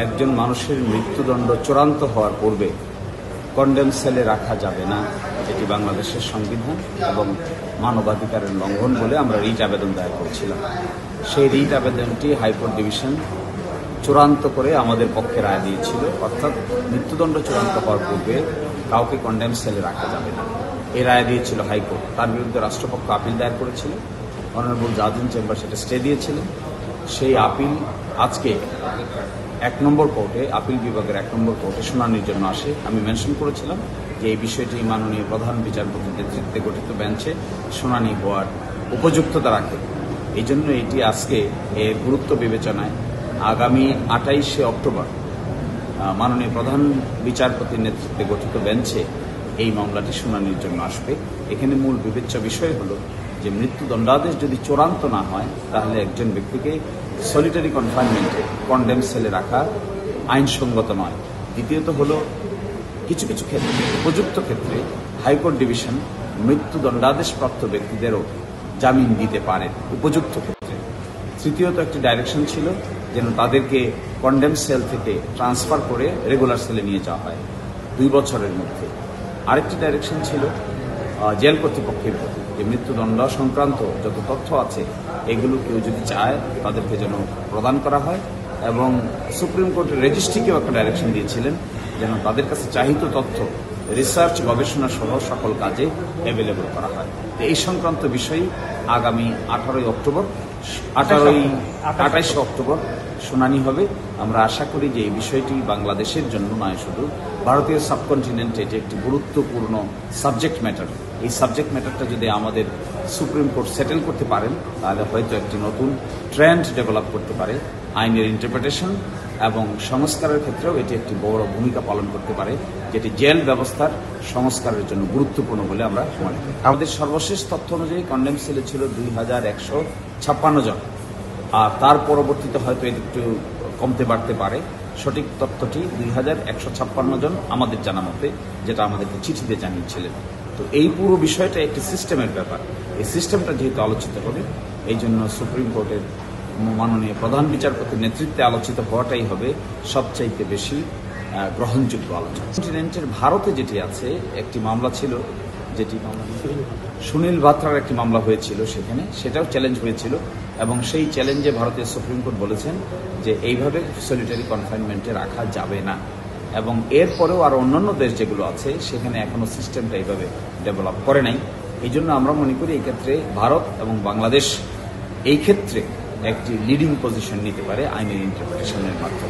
একজন মানুষের মৃত্যুদণ্ড চূড়ান্ত হওয়ার পূর্বে কন্ডেম সেলে রাখা যাবে না, এটি বাংলাদেশের সংবিধান এবং মানবাধিকারের লঙ্ঘন বলে আমরা রিট আবেদন দায়ের করেছিলাম। সেই রিট আবেদনটি হাইকোর্ট ডিভিশন চূড়ান্ত করে আমাদের পক্ষে রায় দিয়েছিল, অর্থাৎ মৃত্যুদণ্ড চূড়ান্ত হওয়ার পূর্বে কাউকে কন্ডেম সেলে রাখা যাবে না, এই রায় দিয়েছিল হাইকোর্ট। তার বিরুদ্ধে রাষ্ট্রপক্ষ আপিল দায়ের করেছিল, অনারেবল জাজ ইন চেম্বার সেটা স্টে দিয়েছিলেন। সেই আপিল আজকে 1 নম্বর কোর্টে, আপিল বিভাগের 1 নম্বর কোর্টে শুনানির জন্য আসে। আমি মেনশন করেছিলাম যে এই বিষয়টি মাননীয় প্রধান বিচারপতির নেতৃত্বে গঠিত বেঞ্চে শুনানি হওয়ার উপযুক্ততা রাখে। এই জন্য এটি আজকে এর গুরুত্ব বিবেচনায় আগামী 28শে অক্টোবর মাননীয় প্রধান বিচারপতির নেতৃত্বে গঠিত বেঞ্চে এই মামলাটি শুনানির জন্য আসবে। এখানে মূল বিবেচ্য বিষয় হলো যে মৃত্যুদণ্ডাদেশ যদি চূড়ান্ত না হয় তাহলে একজন ব্যক্তিকে সলিটারি কনফাইনমেন্টে কন্ডেম সেলে রাখা আইনসঙ্গত নয়। দ্বিতীয়ত হলো কিছু কিছু ক্ষেত্রে, উপযুক্ত ক্ষেত্রে হাইকোর্ট ডিভিশন মৃত্যুদণ্ডাদেশপ্রাপ্ত ব্যক্তিদেরও জামিন দিতে পারে উপযুক্ত ক্ষেত্রে। তৃতীয়ত একটি ডাইরেকশন ছিল যেন তাদেরকে কন্ডেম সেল থেকে ট্রান্সফার করে রেগুলার সেলে নিয়ে যাওয়া হয় 2 বছরের মধ্যে। আরেকটি ডাইরেকশন ছিল জেল কর্তৃপক্ষের প্রতি যে মৃত্যুদণ্ড সংক্রান্ত যত তথ্য আছে এগুলো কেউ যদি চায় তাদেরকে যেন প্রদান করা হয়, এবং সুপ্রিম কোর্টের রেজিস্ট্রিকেও একটা ডাইরেকশন দিয়েছিলেন যেন তাদের কাছে চাহিত তথ্য রিসার্চ গবেষণা সহ সকল কাজে অ্যাভেলেবল করা হয়। এই সংক্রান্ত বিষয় আগামী 28শে অক্টোবর শুনানি হবে। আমরা আশা করি যে এই বিষয়টি বাংলাদেশের জন্য নয়, শুধু ভারতীয় সাবকন্টিনেন্টে এটি একটি গুরুত্বপূর্ণ সাবজেক্ট ম্যাটার। এই সাবজেক্ট ম্যাটারটা যদি আমাদের সুপ্রিম কোর্ট সেটেল করতে পারেন তাহলে হয়তো একটি নতুন ট্রেন্ড ডেভেলপ করতে পারে। আইনের ইন্টারপ্রিটেশন এবং সংস্কারের ক্ষেত্রেও এটি একটি বড় ভূমিকা পালন করতে পারে, যেটি জেল ব্যবস্থার সংস্কারের জন্য গুরুত্বপূর্ণ বলে আমরা মনে করি। আমাদের সর্বশেষ তথ্য অনুযায়ী কন্ডেম সেলে ছিল 2156 জন, আর তার পরবর্তীতে হয়তো একটু কমতে বাড়তে পারে। সঠিক তথ্যটি 2156 জন আমাদের জানা মতে, যেটা আমাদেরকে চিঠিতে জানিয়েছিলেন। তো এই পুরো বিষয়টা একটি সিস্টেমের ব্যাপার। এই সিস্টেমটা যেহেতু আলোচিত হবে, এই জন্য সুপ্রিম কোর্টের মাননীয় প্রধান বিচারপতির নেতৃত্বে আলোচিত হওয়াটাই হবে সবচাইতে বেশি গ্রহণযোগ্য আলোচনা। কন্টিনেন্টের ভারতে যেটি আছে, একটি মামলা ছিল, যেটি সুনীল বাত্রার একটি মামলা হয়েছিল, সেটাও চ্যালেঞ্জ হয়েছিল, এবং সেই চ্যালেঞ্জে ভারতীয় সুপ্রিম কোর্ট বলেছেন যে এইভাবে সলিটারি কনফাইনমেন্টে রাখা যাবে না। এবং এরপরেও আরও অন্যান্য দেশ যেগুলো আছে সেখানে এখনও সিস্টেমটা এইভাবে ডেভেলপ করে নাই। এই জন্য আমরা মনে করি এই ক্ষেত্রে ভারত এবং বাংলাদেশ এই ক্ষেত্রে একটি লিডিং পজিশন নিতে পারে আইনের ইন্টারপ্রিটেশনের মাধ্যমে।